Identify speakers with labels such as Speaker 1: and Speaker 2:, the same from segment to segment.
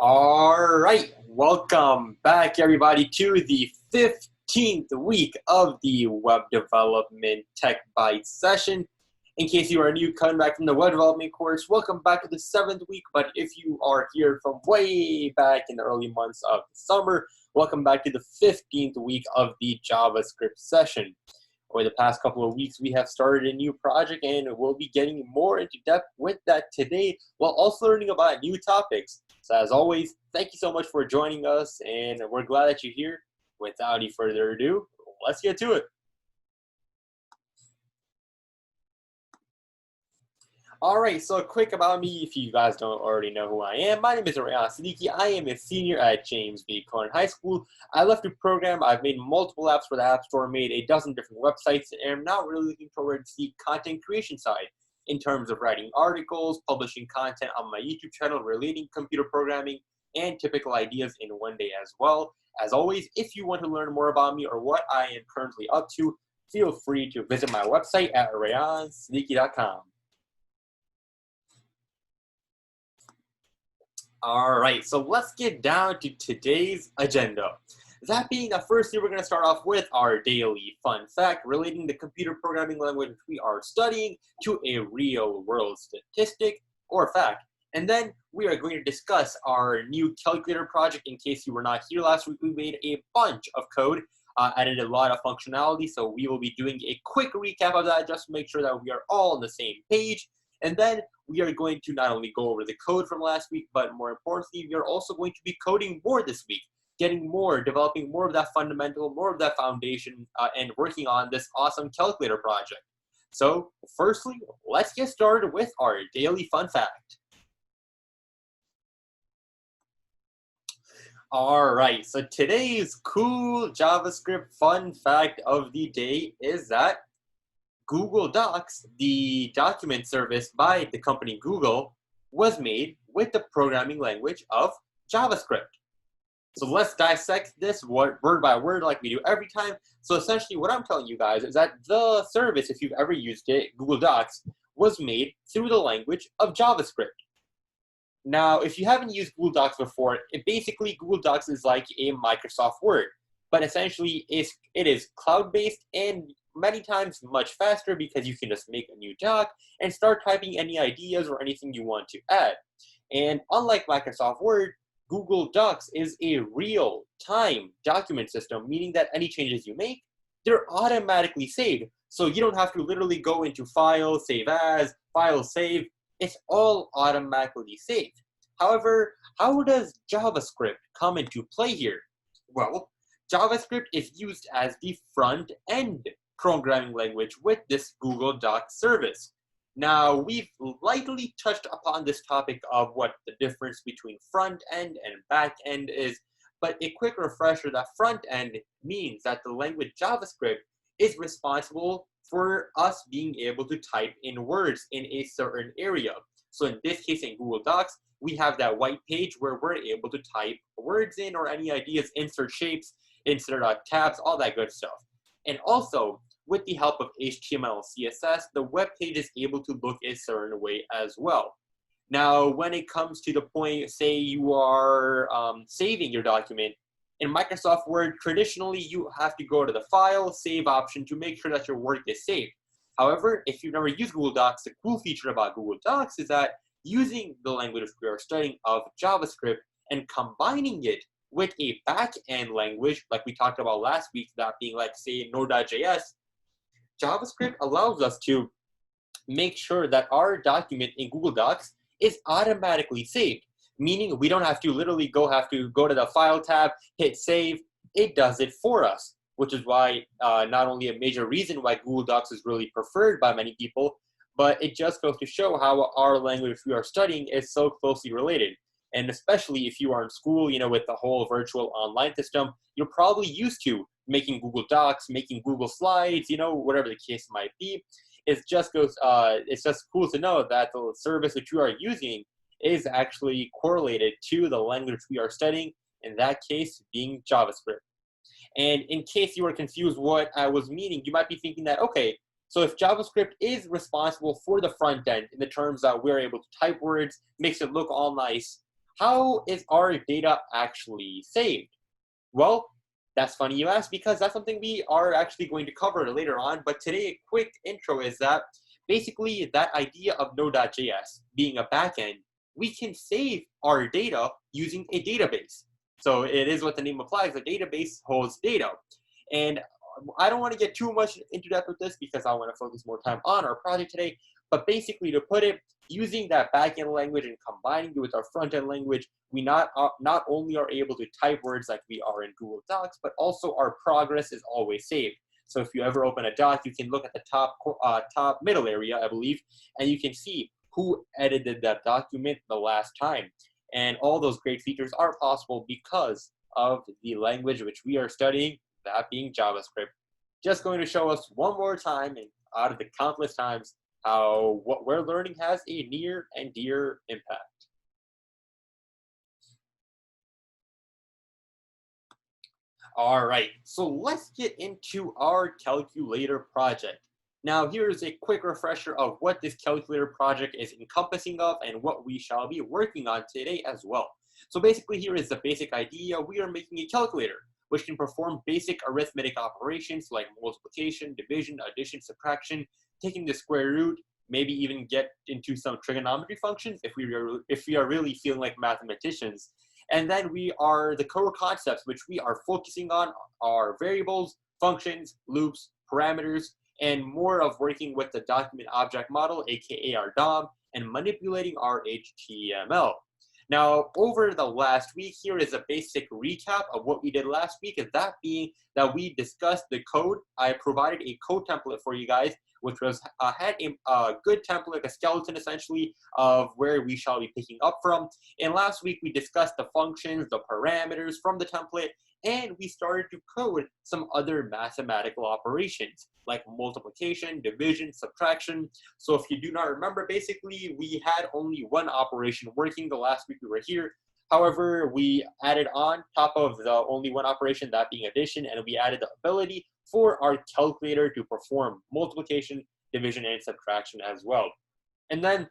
Speaker 1: All right, welcome back, everybody, to the 15th week of the Web Development Tech Bytes session. In case you are new, coming back from the Web Development course, welcome back to the 7th week. But if you are here from way back in the early months of the summer, welcome back to the 15th week of the JavaScript session. Over the past couple of weeks, we have started a new project, and we'll be getting more into depth with that today, while also learning about new topics. So as always, thank you so much for joining us, and we're glad that you're here. Without any further ado, let's get to it. All right, so quick about me, if you guys don't already know who I am. My name is Rayan Siddiqui. I am a senior at James B. Corn High School. I left to program. I've made multiple apps for the App Store, made a dozen different websites, and I'm now really looking towards the content creation side in terms of writing articles, publishing content on my YouTube channel relating computer programming, and typical ideas in one day as well. As always, if you want to learn more about me or what I am currently up to, feel free to visit my website at rayansiddiqui.com. All right, so let's get down to today's agenda. That being that, firstly, we're going to start off with our daily fun fact relating the computer programming language we are studying to a real-world statistic or fact. And then we are going to discuss our new calculator project. In case you were not here last week, we made a bunch of code, added a lot of functionality, so we will be doing a quick recap of that just to make sure that we are all on the same page. And then we are going to not only go over the code from last week, but more importantly, we are also going to be coding more this week, getting more, developing more of that fundamental, more of that foundation, and working on this awesome calculator project. So firstly, let's get started with our daily fun fact. All right, so today's cool JavaScript fun fact of the day is that Google Docs, the document service by the company Google, was made with the programming language of JavaScript. So let's dissect this word by word like we do every time. So essentially what I'm telling you guys is that the service, if you've ever used it, Google Docs, was made through the language of JavaScript. Now, if you haven't used Google Docs before, basically Google Docs is like a Microsoft Word, but essentially it is cloud-based and many times much faster because you can just make a new doc and start typing any ideas or anything you want to add. And unlike Microsoft Word, Google Docs is a real-time document system, meaning that any changes you make, they're automatically saved. So you don't have to literally go into File, Save As, File, Save. It's all automatically saved. However, how does JavaScript come into play here? Well, JavaScript is used as the front-end programming language with this Google Docs service. Now, we've lightly touched upon this topic of what the difference between front end and back end is, but a quick refresher that front end means that the language JavaScript is responsible for us being able to type in words in a certain area. So in this case, in Google Docs, we have that white page where we're able to type words in or any ideas, insert shapes, insert tabs, all that good stuff. And also, with the help of HTML and CSS, the web page is able to look a certain way as well. Now, when it comes to the point, say you are saving your document, in Microsoft Word, traditionally you have to go to the File, Save option to make sure that your work is saved. However, if you've never used Google Docs, the cool feature about Google Docs is that using the language we are studying of JavaScript and combining it with a back-end language, like we talked about last week, that being like, say, Node.js, JavaScript allows us to make sure that our document in Google Docs is automatically saved, meaning we don't have to literally go to the File tab, hit Save. It does it for us, which is why not only a major reason why Google Docs is really preferred by many people, but it just goes to show how our language we are studying is so closely related. And especially if you are in school, with the whole virtual online system, you're probably used to making Google Docs, making Google Slides, whatever the case might be. It's just cool to know that the service that you are using is actually correlated to the language we are studying, in that case being JavaScript. And in case you were confused what I was meaning, you might be thinking that, okay, so if JavaScript is responsible for the front end in the terms that we're able to type words, makes it look all nice, how is our data actually saved? Well, that's funny you ask, because that's something we are actually going to cover later on. But today, a quick intro is that basically that idea of Node.js being a backend, we can save our data using a database. So it is what the name implies, a database holds data. And I don't want to get too much into depth with this because I want to focus more time on our project today. But basically, to put it, using that backend language and combining it with our front-end language, we not only are able to type words like we are in Google Docs, but also our progress is always saved. So if you ever open a doc, you can look at the top middle area, I believe, and you can see who edited that document the last time. And all those great features are possible because of the language which we are studying, that being JavaScript. Just going to show us one more time, and out of the countless times, how what we're learning has a near and dear impact. All right, so let's get into our calculator project. Now, here's a quick refresher of what this calculator project is encompassing of and what we shall be working on today as well. So basically, here is the basic idea. We are making a calculator which can perform basic arithmetic operations like multiplication, division, addition, subtraction, taking the square root, maybe even get into some trigonometry functions if we are really feeling like mathematicians. And then the core concepts which we are focusing on are variables, functions, loops, parameters, and more of working with the document object model, aka our DOM, and manipulating our HTML. Now, over the last week, here is a basic recap of what we did last week, and that being that we discussed the code. I provided a code template for you guys, which was had a good template, a skeleton essentially, of where we shall be picking up from. And last week, we discussed the functions, the parameters from the template, and we started to code some other mathematical operations like multiplication, division, subtraction. So if you do not remember, basically, we had only one operation working the last week we were here. However, we added on top of the only one operation, that being addition, and we added the ability for our calculator to perform multiplication, division, and subtraction as well. And then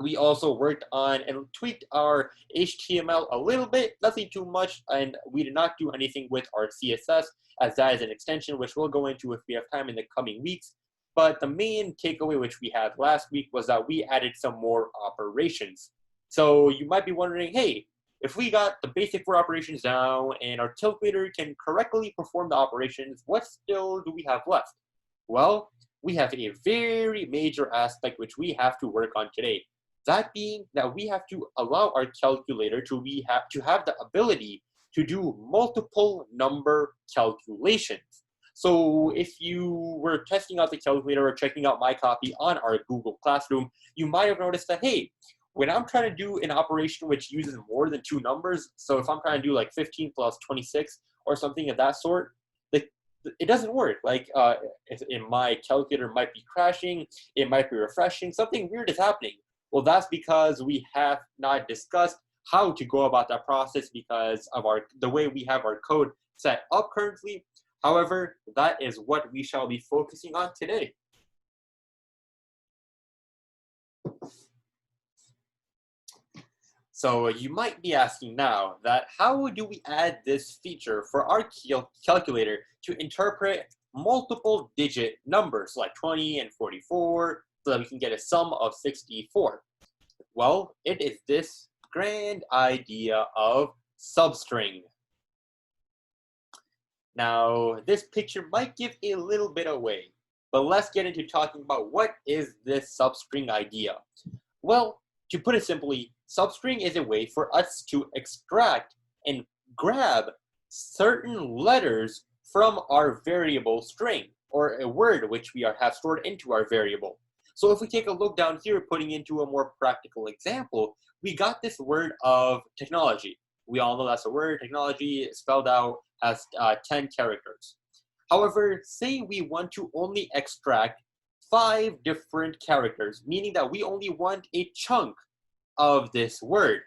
Speaker 1: we also worked on and tweaked our HTML a little bit, nothing too much, and we did not do anything with our CSS, as that is an extension which we'll go into if we have time in the coming weeks. But the main takeaway which we had last week was that we added some more operations. So you might be wondering, hey, if we got the basic four operations down and our calculator can correctly perform the operations, what still do we have left? Well, we have a very major aspect which we have to work on today. That being that we have to allow our calculator to have the ability to do multiple number calculations. So if you were testing out the calculator or checking out my copy on our Google Classroom, you might have noticed that, hey, when I'm trying to do an operation which uses more than two numbers, so if I'm trying to do like 15 plus 26 or something of that sort, it doesn't work. Like in my calculator might be crashing, it might be refreshing, something weird is happening. Well, that's because we have not discussed how to go about that process because of the way we have our code set up currently. However, that is what we shall be focusing on today. So you might be asking now that how do we add this feature for our calculator to interpret multiple digit numbers like 20 and 44 so that we can get a sum of 64? Well, it is this grand idea of substring. Now, this picture might give a little bit away, but let's get into talking about what is this substring idea. Well, to put it simply, substring is a way for us to extract and grab certain letters from our variable string, or a word which we have stored into our variable. So if we take a look down here, putting into a more practical example, we got this word of technology. We all know that's a word. Technology spelled out as 10 characters. However, say we want to only extract 5 different characters, meaning that we only want a chunk of this word.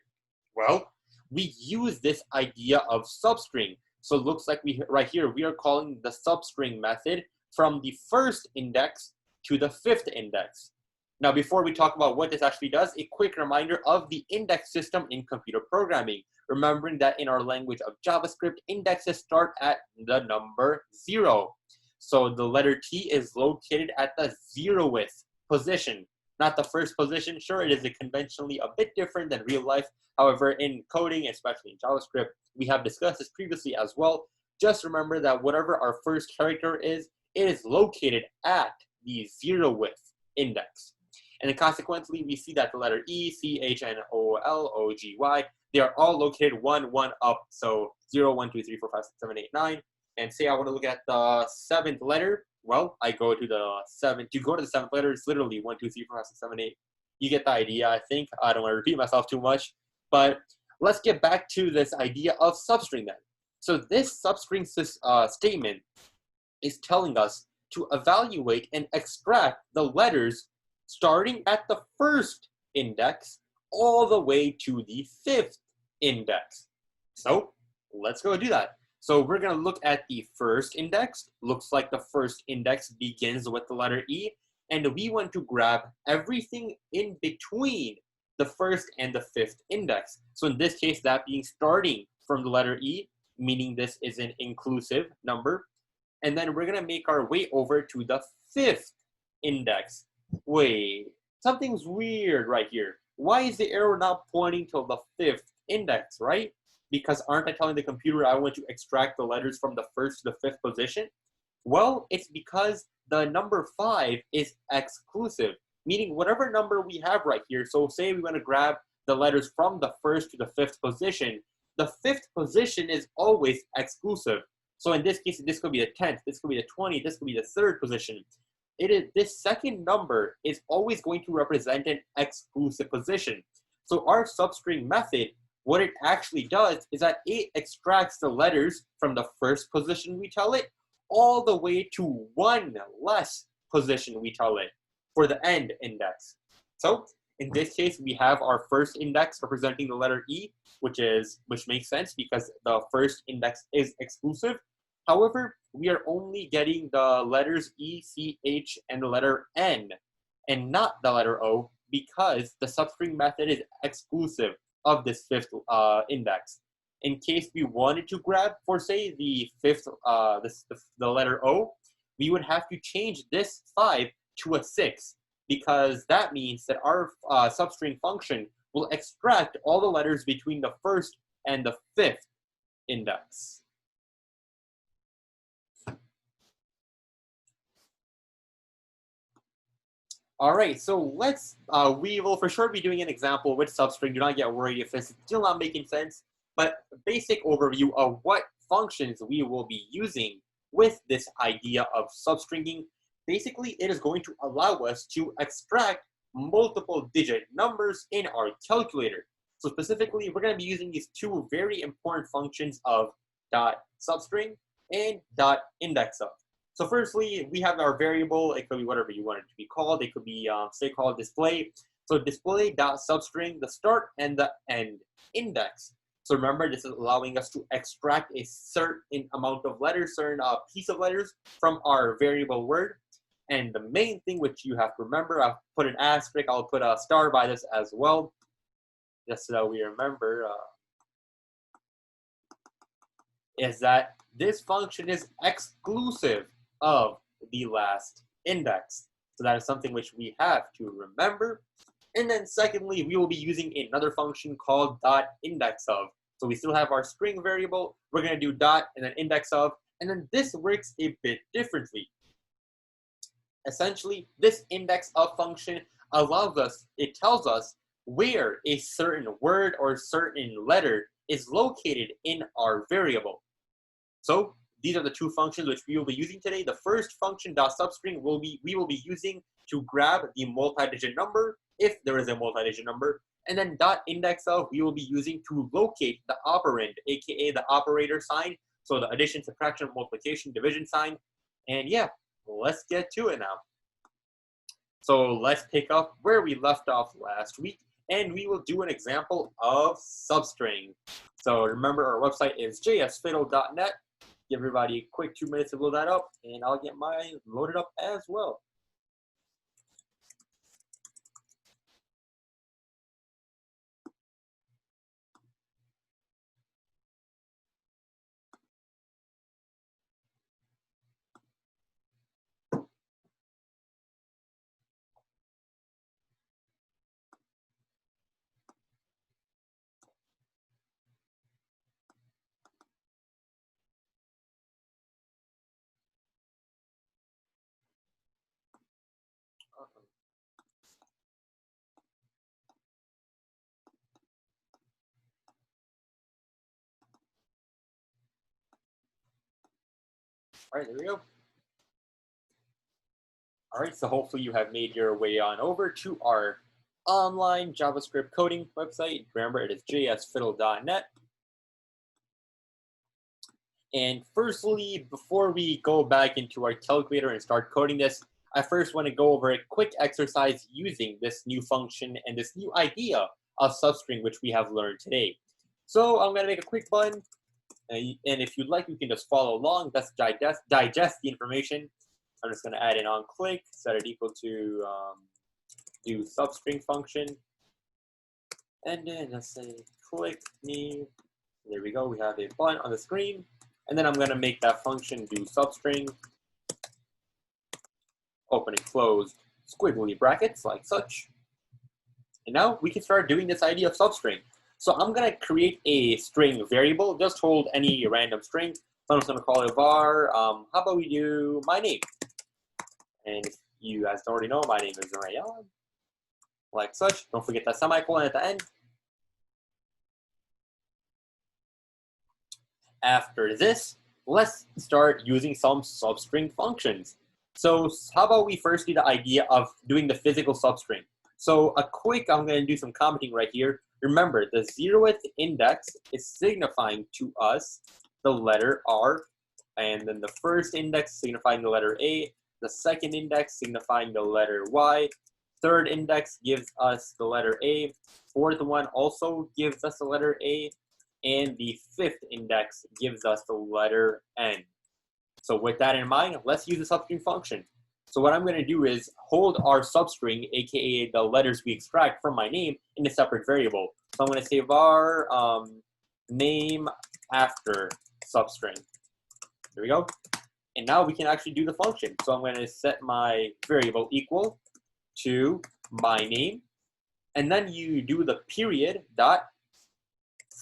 Speaker 1: Well, we use this idea of substring. So it looks like right here, we are calling the substring method from the first index to the 5th index. Now, before we talk about what this actually does, a quick reminder of the index system in computer programming. Remembering that in our language of JavaScript, indexes start at the number 0. So the letter T is located at the 0th position, not the first position. Sure, it is conventionally a bit different than real life. However, in coding, especially in JavaScript, we have discussed this previously as well. Just remember that whatever our first character is, it is located at the 0th index. And then consequently, we see that the letter E, C, H, N, O, L, O, G, Y, they are all located 1, 1 up. So 0, 1, 2, 3, 4, 5, 6, 7, 8, 9. And say I want to look at the 7th letter. Well, I go to the 7th. To go to the 7th letter, it's literally 1, 2, 3, 4, 5, 6, 7, 8. You get the idea, I think. I don't want to repeat myself too much. But let's get back to this idea of substring then. So this substring statement is telling us to evaluate and extract the letters starting at the first index all the way to the 5th index. So let's go do that. So we're going to look at the first index. Looks like the first index begins with the letter E, and we want to grab everything in between the first and the 5th index. So in this case, that being starting from the letter E, meaning this is an inclusive number. And then we're going to make our way over to the 5th index. Wait, something's weird right here. Why is the arrow not pointing to the 5th index, right? Because aren't I telling the computer I want to extract the letters from the 1st to the 5th position? Well, it's because the number 5 is exclusive, meaning whatever number we have right here. So say we want to grab the letters from the 1st to the 5th position. The 5th position is always exclusive. So in this case, this could be the 10th, this could be the 20th, this could be the 3rd position. This second number is always going to represent an exclusive position. So our substring method, what it actually does is that it extracts the letters from the first position we tell it all the way to one less position we tell it for the end index. So in this case, we have our first index representing the letter E, which makes sense because the first index is exclusive. However, we are only getting the letters E, C, H, and the letter N, and not the letter O, because the substring method is exclusive of this 5th index. In case we wanted to grab, for say, the 5th, the letter O, we would have to change this 5 to a 6, because that means that our substring function will extract all the letters between the 1st and the 5th index. All right, so we will for sure be doing an example with substring. Do not get worried if it's still not making sense, but a basic overview of what functions we will be using with this idea of substringing. Basically, it is going to allow us to extract multiple digit numbers in our calculator. So specifically, we're going to be using these two very important functions of .substring and .indexOf. So firstly, we have our variable. It could be whatever you want it to be called. It could be, say, called display. So display.substring, the start and the end index. So remember, this is allowing us to extract a certain amount of letters, certain piece of letters from our variable word. And the main thing which you have to remember, I'll put an asterisk, I'll put a star by this as well, just so that we remember, is that this function is exclusive of the last index. So that is something which we have to remember. And then secondly, we will be using another function called .indexOf. So we still have our string variable. We're going to do dot and then indexOf. And then this works a bit differently. Essentially, this indexOf function it tells us where a certain word or certain letter is located in our variable. So these are the two functions which we will be using today. The first function, .substring, we will be using to grab the multi-digit number, if there is a multi-digit number. And then .indexOf, we will be using to locate the operand, aka the operator sign. So the addition, subtraction, multiplication, division sign. And yeah, let's get to it now. So let's pick up where we left off last week, and we will do an example of substring. So remember, our website is jsfiddle.net. Give everybody a quick 2 minutes to load that up, and I'll get mine loaded up as well. All right, there we go. All right, so hopefully you have made your way on over to our online JavaScript coding website. Remember, it is jsfiddle.net. And firstly, before we go back into our calculator and start coding this, I first want to go over a quick exercise using this new function and this new idea of substring, which we have learned today. So I'm going to make a quick button, and if you'd like, you can just follow along. Let's digest the information. I'm just going to add an on click, set it equal to do substring function, and then let's say click me. There we go. We have a button on the screen. And then I'm going to make that function do substring, open and close squiggly brackets like such. And now we can start doing this idea of substring. So I'm going to create a string variable. Just hold any random string. So I'm just going to call it var. How about we do my name? And if you guys already know, my name is Rayan. Like such. Don't forget that semicolon at the end. After this, let's start using some substring functions. So how about we first do the idea of doing the physical substring? So I'm going to do some commenting right here. Remember, the 0th index is signifying to us the letter R, and then the first index signifying the letter A, the second index signifying the letter Y, third index gives us the letter A, fourth one also gives us the letter A, and the fifth index gives us the letter N. So with that in mind, let's use the substring function. So what I'm going to do is hold our substring, aka the letters we extract from my name, in a separate variable. So I'm going to say var name after substring. There we go. And now we can actually do the function. So I'm going to set my variable equal to my name, and then you do the period dot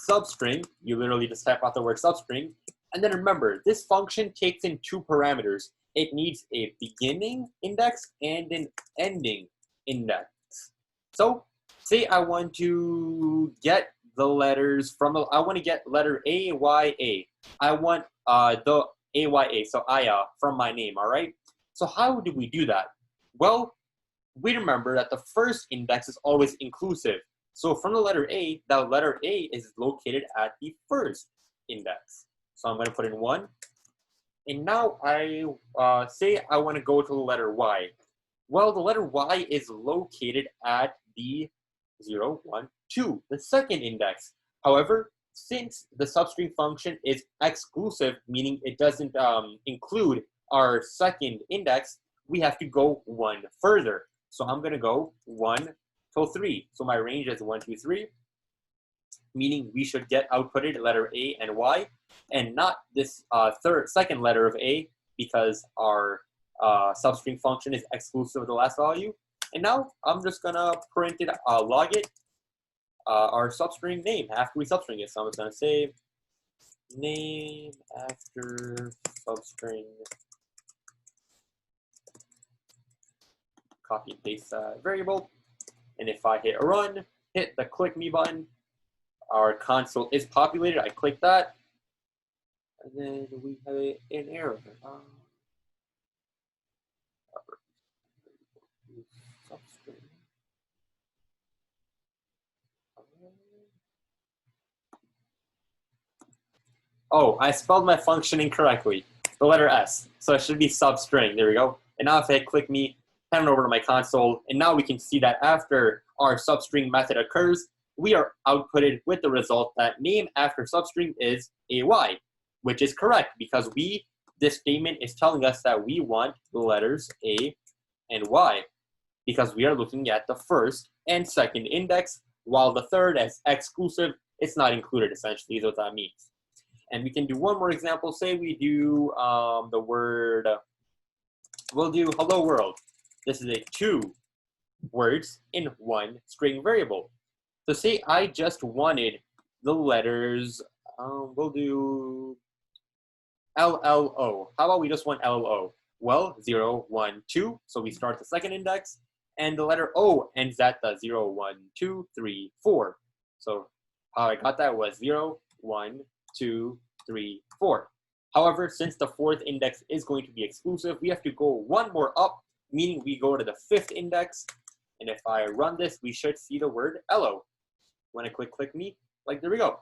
Speaker 1: substring. You literally just type out the word substring. And then remember, this function takes in two parameters. It needs a beginning index and an ending index. So say I want to get the letters from, I want to get letter A-Y-A. I want the A-Y-A, so Aya, from my name, all right? So how do we do that? Well, we remember that the first index is always inclusive. So from the letter A, that letter A is located at the first index. So I'm going to put in 1. And now I say I want to go to the letter Y. Well, the letter Y is located at the 0, 1, 2, the second index. However, since the substring function is exclusive, meaning it doesn't include our second index, we have to go one further. So I'm going to go 1 till 3. So my range is 1, 2, 3, meaning we should get outputted letter A and Y, and not this second letter of A, because our substring function is exclusive of the last value. And now I'm just going to print it, log it, our substring name after we substring it. So I'm just going to say name after substring. Copy and paste that variable. And if I hit run, hit the click me button, our console is populated. I click that. And then we have an error. Oh, I spelled my function incorrectly. The letter S. So it should be substring. There we go. And now if I hit click me, head over to my console, and now we can see that after our substring method occurs, we are outputted with the result that name after substring is AY, which is correct because this statement is telling us that we want the letters A and Y because we are looking at the first and second index, while the third is exclusive, it's not included essentially, is what that means. And we can do one more example. Say we do the word, we'll do hello world. This is 2 words in one string variable. So say I just wanted the letters, we'll do LLO. How about we just want LLO? Well, 0, 1, 2. So we start the second index, and the letter O ends at the 0, 1, 2, 3, 4. So how I got that was 0, 1, 2, 3, 4. However, since the 4th index is going to be exclusive, we have to go one more up, meaning we go to the 5th index. And if I run this, we should see the word hello. When I click me, like there we go.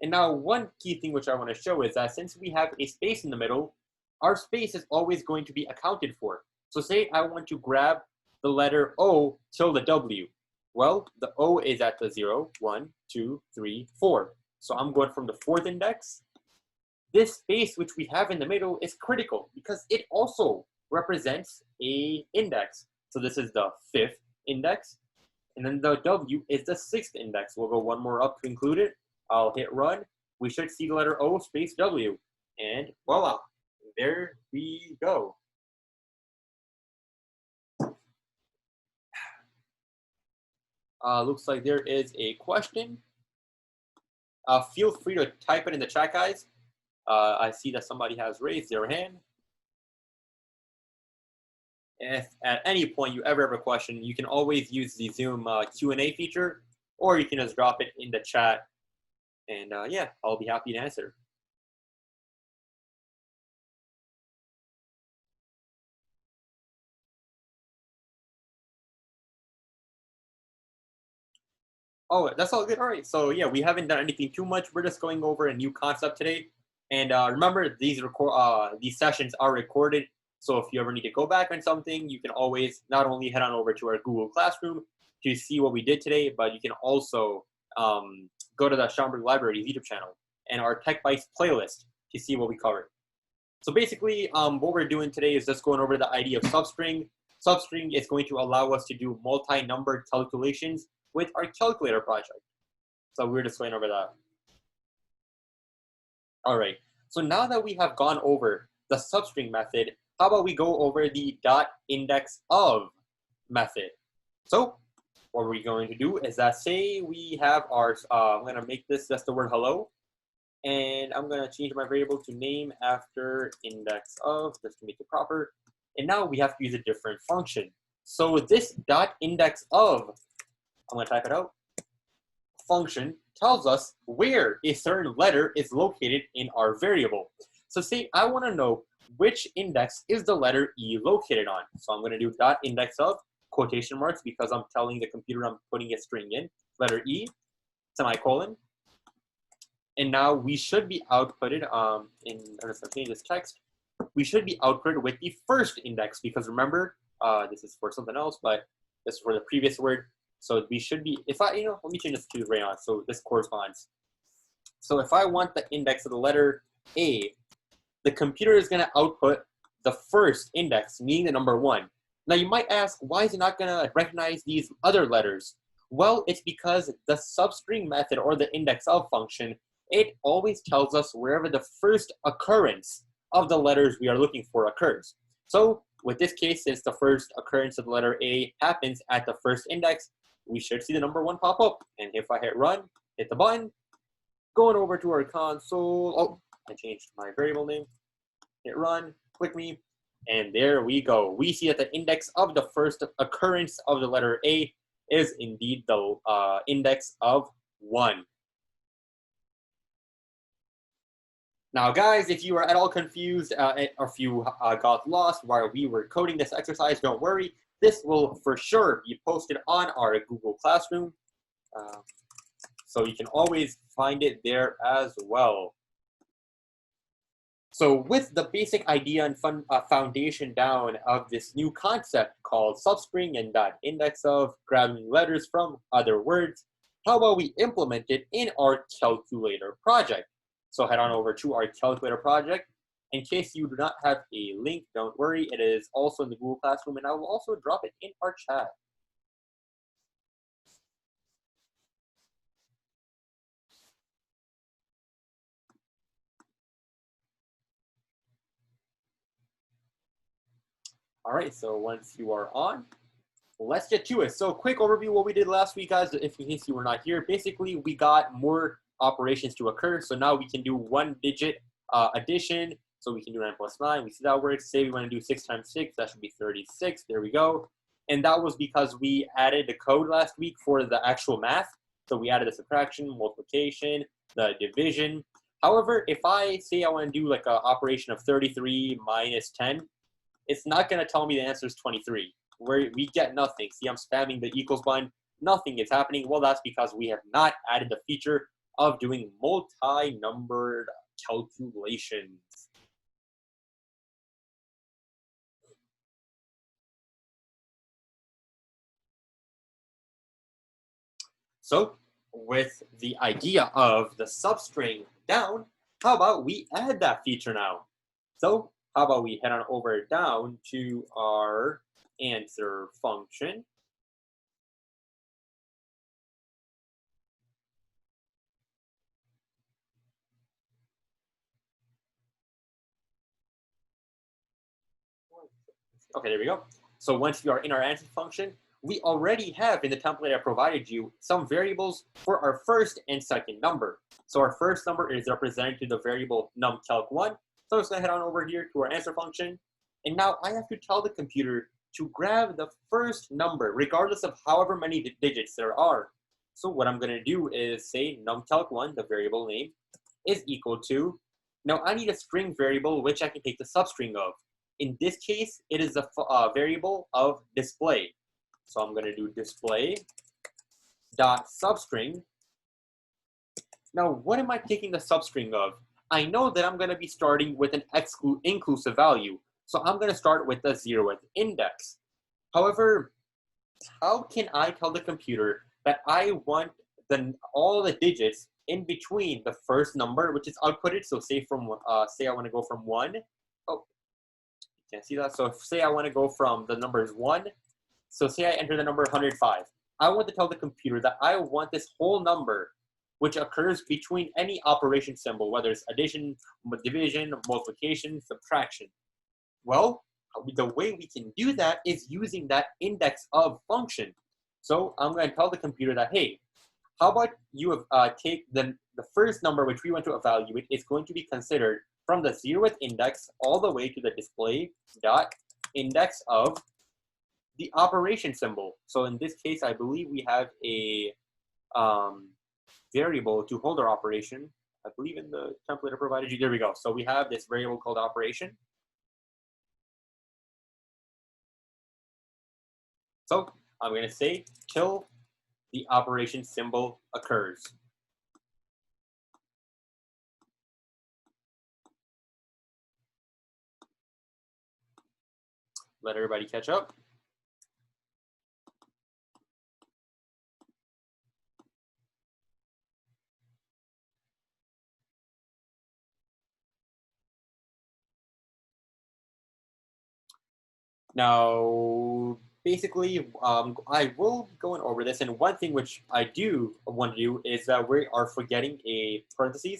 Speaker 1: And now one key thing which I want to show is that since we have a space in the middle, our space is always going to be accounted for. So say I want to grab the letter O till the W. Well, the O is at the 0, 1, 2, 3, 4. So I'm going from the 4th index. This space which we have in the middle is critical because it also represents a index. So this is the 5th index. And then the W is the 6th index. We'll go one more up to include it. I'll hit run. We should see the letter O space W. And voila, there we go. Looks like there is a question. Feel free to type it in the chat, guys. I see that somebody has raised their hand. If at any point you ever have a question, you can always use the Zoom Q&A feature, or you can just drop it in the chat. And yeah, I'll be happy to answer. Oh, that's all good. All right. So yeah, we haven't done anything too much. We're just going over a new concept today. And remember, these sessions are recorded. So if you ever need to go back on something, you can always not only head on over to our Google Classroom to see what we did today, but you can also go to the Schomburg Libraries YouTube channel and our Tech Bytes playlist to see what we covered. So basically, what we're doing today is just going over the idea of substring. Substring is going to allow us to do multi-numbered calculations with our calculator project. So we're just going over that. All right, so now that we have gone over the substring method, how about we go over the .index of method? So what we're going to do is that say we have our, I'm going to make this just the word hello, and I'm going to change my variable to name after index of, just to make it proper. And now we have to use a different function. So this .index of, I'm going to type it out, function tells us where a certain letter is located in our variable. So say I want to know which index is the letter E located on. So I'm going to do .index of quotation marks because I'm telling the computer I'm putting a string in, letter E, semicolon. And now we should be outputted I'm just going to change this text. We should be outputted with the first index because remember, this is for something else, but this is for the previous word. So we should be, if I, let me change this to rayon so this corresponds. So if I want the index of the letter A, the computer is going to output the first index, meaning the number 1. Now you might ask, why is it not going to recognize these other letters? Well, it's because the substring method or the index of function, it always tells us wherever the first occurrence of the letters we are looking for occurs. So with this case, since the first occurrence of the letter A happens at the first index, we should see the number 1 pop up. And if I hit run, hit the button, going over to our console, oh, I changed my variable name, hit run, click me, and there we go. We see that the index of the first occurrence of the letter A is indeed the index of 1. Now, guys, if you are at all confused or if you got lost while we were coding this exercise, don't worry. This will for sure be posted on our Google Classroom. So you can always find it there as well. So with the basic idea and foundation down of this new concept called substring and .index of grabbing letters from other words, how about we implement it in our calculator project? So head on over to our calculator project. In case you do not have a link, don't worry. It is also in the Google Classroom, and I will also drop it in our chat. All right, so once you are on, let's get to it. So quick overview what we did last week, guys, if in case you were not here. Basically, we got more operations to occur. So now we can do 1-digit addition. So we can do 9 plus 9. We see that works. Say we want to do 6 times 6. That should be 36. There we go. And that was because we added the code last week for the actual math. So we added the subtraction, multiplication, the division. However, if I say I want to do like an operation of 33 minus 10, it's not going to tell me the answer is 23. We get nothing. See, I'm spamming the equals button. Nothing is happening. Well, that's because we have not added the feature of doing multi-numbered calculations. So with the idea of the substring down, how about we add that feature now? So how about we head on over down to our answer function. Okay, there we go. So once we are in our answer function, we already have in the template I provided you some variables for our first and second number. So our first number is represented to the variable numCalc1. So I'm just going to head on over here to our answer function. And now I have to tell the computer to grab the first number, regardless of however many digits there are. So what I'm going to do is say numCalc1, the variable name, is equal to, now I need a string variable which I can take the substring of. In this case, it is a variable of display. So I'm going to do display dot substring. Now, what am I taking the substring of? I know that I'm going to be starting with an inclusive value. So I'm going to start with the 0th index. However, how can I tell the computer that I want all the digits in between the first number, which is outputted? So say I want to go from 1. Oh, you can't see that. So say I want to go from the numbers 1. So say I enter the number 105. I want to tell the computer that I want this whole number, which occurs between any operation symbol, whether it's addition, division, multiplication, subtraction. Well, the way we can do that is using that index of function. So I'm going to tell the computer that, hey, how about you take the first number which we want to evaluate is going to be considered from the 0th index all the way to the display dot index of the operation symbol. So in this case, I believe we have a variable to hold our operation. I believe in the template I provided you. There we go. So we have this variable called operation. So I'm going to say till the operation symbol occurs. Let everybody catch up. Now, basically, I will go over this, and one thing which I do want to do is that we are forgetting a parentheses.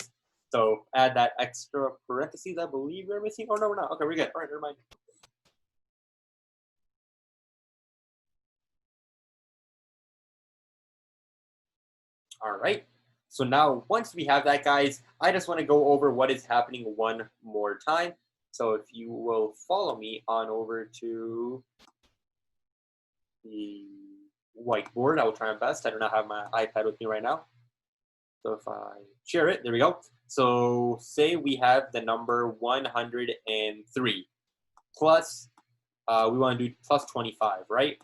Speaker 1: So add that extra parentheses. I believe we're missing. Oh no, we're not. Okay, we're good. All right, never mind. All right. So now, once we have that, guys, I just want to go over what is happening one more time. So if you will follow me on over to the whiteboard, I will try my best. I do not have my iPad with me right now. So if I share it, there we go. So say we have the number 103 plus, we want to do plus 25, right?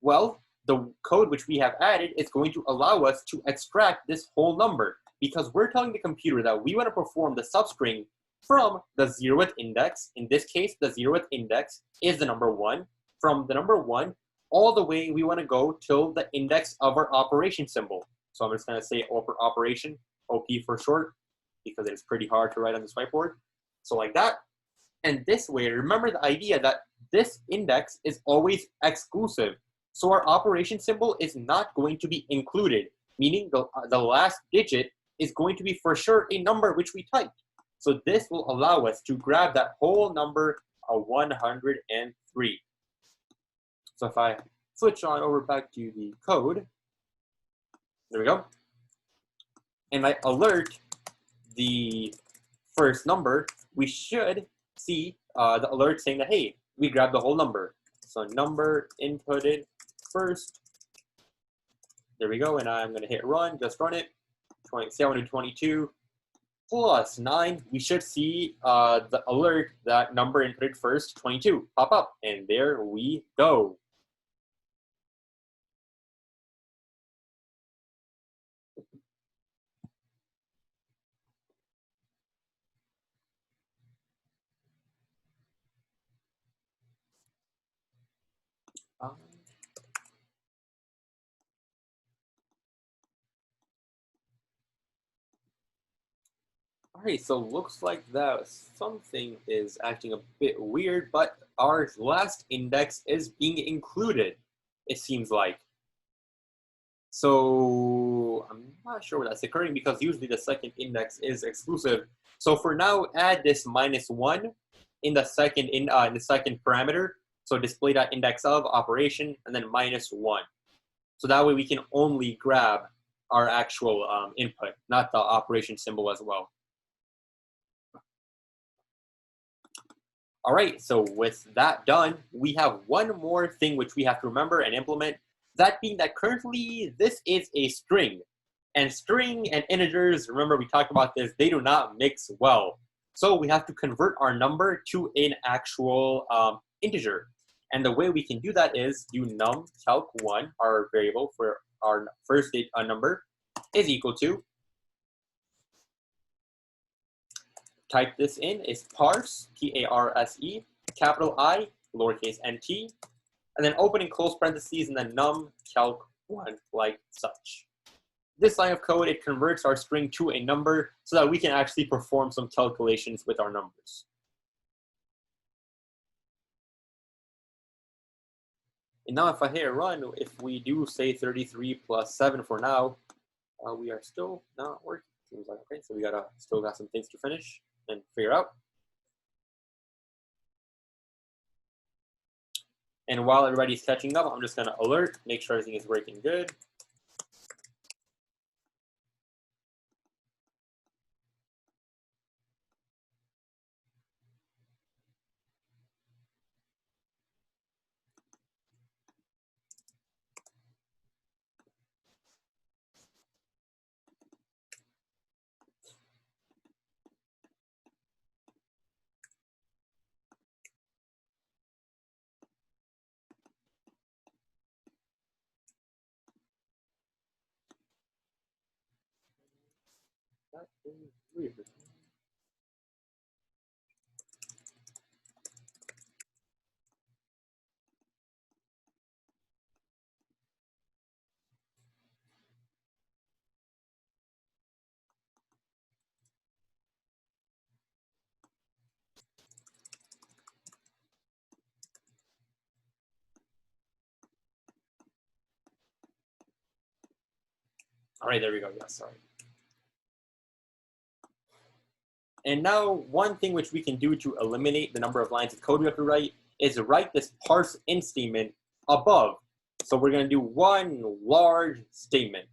Speaker 1: Well, the code which we have added is going to allow us to extract this whole number because we're telling the computer that we want to perform the substring from the 0th index. In this case, the 0th index is the number 1. From the number 1 all the way, we want to go till the index of our operation symbol. So I'm just going to say operation, OP for short, because it is pretty hard to write on this whiteboard. So like that. And this way, remember the idea that this index is always exclusive. So our operation symbol is not going to be included, meaning the last digit is going to be for sure a number which we typed. So this will allow us to grab that whole number of 103. So if I switch on over back to the code, there we go. And I alert the first number, we should see the alert saying that, hey, we grabbed the whole number. So number inputted first. There we go. And I'm going to hit run, just run it. Say I want to do 22. plus 9, we should see the alert that number inputted first, 22, pop up. And there we go. Um, All right, so looks like that something is acting a bit weird, but our last index is being included, it seems like. So I'm not sure what that's occurring because usually the second index is exclusive. So for now, add this -1 in the second parameter. So display that index of operation and then -1. So that way we can only grab our actual input, not the operation symbol as well. All right, so with that done, we have one more thing which we have to remember and implement. That being that currently this is a string. And string and integers, remember we talked about this, they do not mix well. So we have to convert our number to an actual integer. And the way we can do that is do num calc1, our variable for our first number, is equal to, type this in, is parse, P-A-R-S-E, capital I, lowercase nt, and then open and close parentheses, and then num calc1, like such. This line of code, it converts our string to a number so that we can actually perform some calculations with our numbers. And now if I hit run, if we do say 33 plus 7 for now, we are still not working. Seems like, okay, so we still got some things to finish and figure out. And while everybody's catching up, I'm just gonna alert, make sure everything is working good. That is weird. All right, there we go. Yes, sorry. And now one thing which we can do to eliminate the number of lines of code we have to write is write this parse int statement above. So we're going to do one large statement.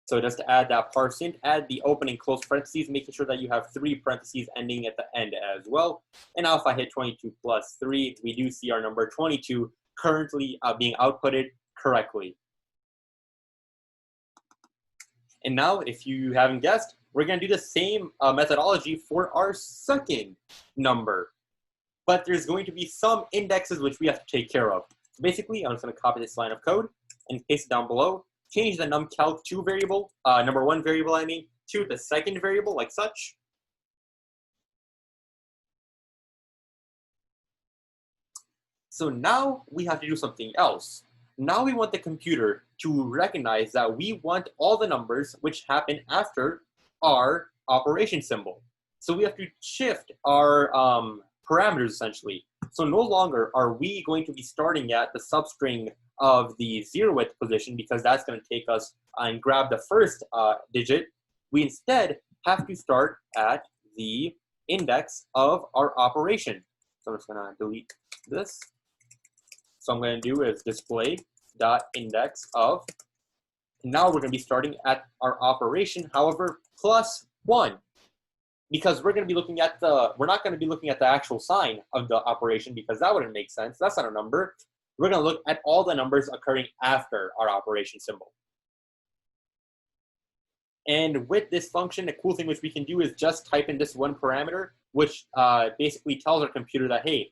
Speaker 1: So just to add that parse int, add the open and close parentheses, making sure that you have 3 parentheses ending at the end as well. And now if I hit 22 plus 3, we do see our number 22 currently being outputted correctly. And now, if you haven't guessed, we're going to do the same methodology for our second number. But there's going to be some indexes which we have to take care of. So basically, I'm just going to copy this line of code and paste it down below. Change the numCalc2 variable, number 1 variable, I mean, to the second variable, like such. So now we have to do something else. Now we want the computer to recognize that we want all the numbers which happen after our operation symbol. So we have to shift our parameters essentially. So no longer are we going to be starting at the substring of the 0th position because that's going to take us and grab the first digit. We instead have to start at the index of our operation. So I'm just going to delete this. So I'm going to do is display dot index of. Now we're going to be starting at our operation, however, +1, because we're going to be looking at we're not going to be looking at the actual sign of the operation because that wouldn't make sense. That's not a number. We're going to look at all the numbers occurring after our operation symbol. And with this function, the cool thing which we can do is just type in this one parameter, which basically tells our computer that, hey,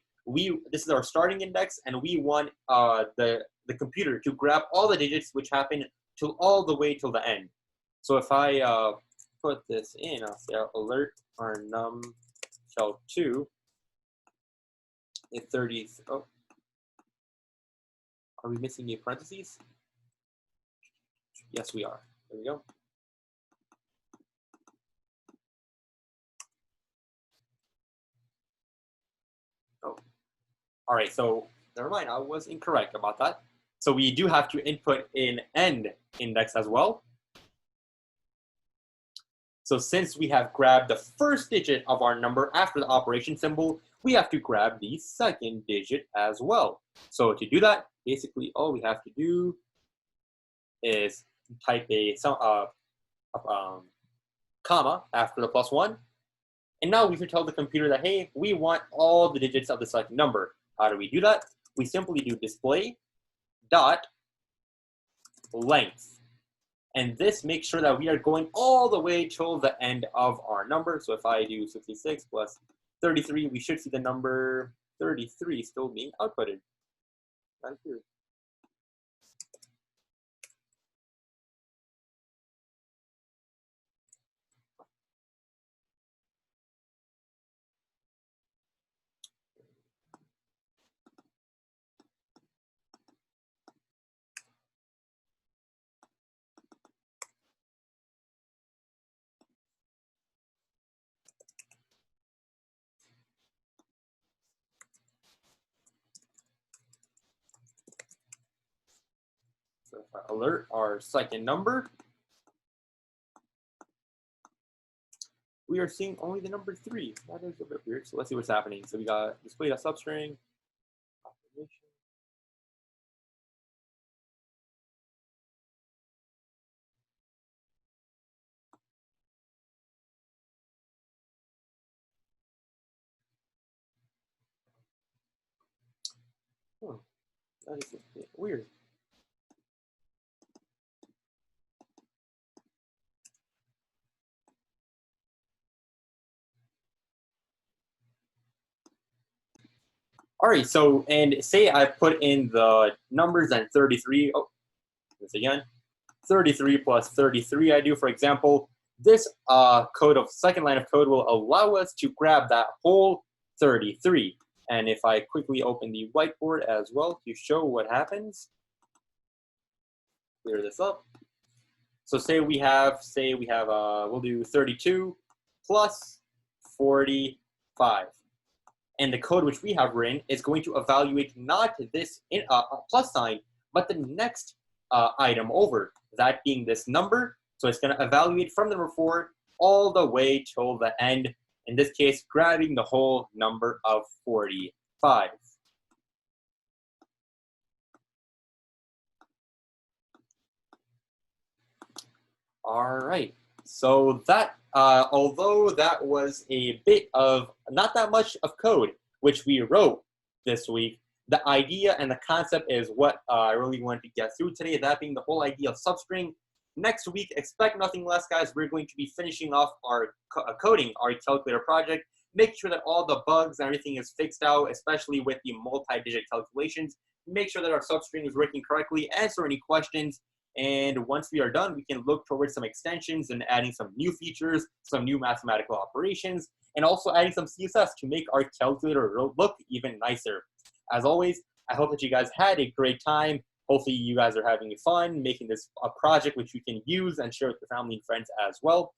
Speaker 1: this is our starting index, and we want the computer to grab all the digits which happen till all the way till the end. So if I put this in, I'll say alert our num shell 2 is 30. Oh, are we missing a parentheses? Yes, we are. There we go. Oh, all right. So never mind. I was incorrect about that. So we do have to input an end index as well. So since we have grabbed the first digit of our number after the operation symbol, we have to grab the second digit as well. So to do that, basically all we have to do is type a comma after the +1. And now we can tell the computer that, hey, we want all the digits of the selected number. How do we do that? We simply do display dot length. And this makes sure that we are going all the way till the end of our number. So if I do 66 plus 33, we should see the number 33 still being outputted. Right here. So if I alert our second number, we are seeing only the number 3. That is a bit weird. So let's see what's happening. So we got displayed a substring. Oh, that is a bit weird. All right, so, and say I put in the numbers and 33. Oh, this again. 33 plus 33 I do, for example. This second line of code will allow us to grab that whole 33. And if I quickly open the whiteboard as well to show what happens, clear this up. So we'll do 32 plus 45. And the code which we have written is going to evaluate not this plus sign, but the next item over, that being this number. So it's going to evaluate from the number 4 all the way till the end, in this case, grabbing the whole number of 45. All right, so that, although that was a bit of, not that much of code, which we wrote this week, the idea and the concept is what I really wanted to get through today, that being the whole idea of Substring. Next week, expect nothing less, guys. We're going to be finishing off our coding our calculator project, make sure that all the bugs and everything is fixed out, especially with the multi-digit calculations. Make sure that our substring is working correctly, answer any questions, and once we are done, we can look towards some extensions and adding some new features, some new mathematical operations, and also adding some CSS to make our calculator look even nicer. As always, I hope that you guys had a great time. Hopefully you guys are having fun making this a project which you can use and share with your family and friends as well.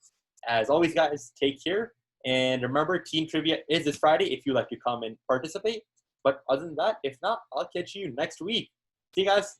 Speaker 1: As always, guys, take care. And remember, Team Trivia is this Friday if you'd like to come and participate. But other than that, if not, I'll catch you next week. See you guys.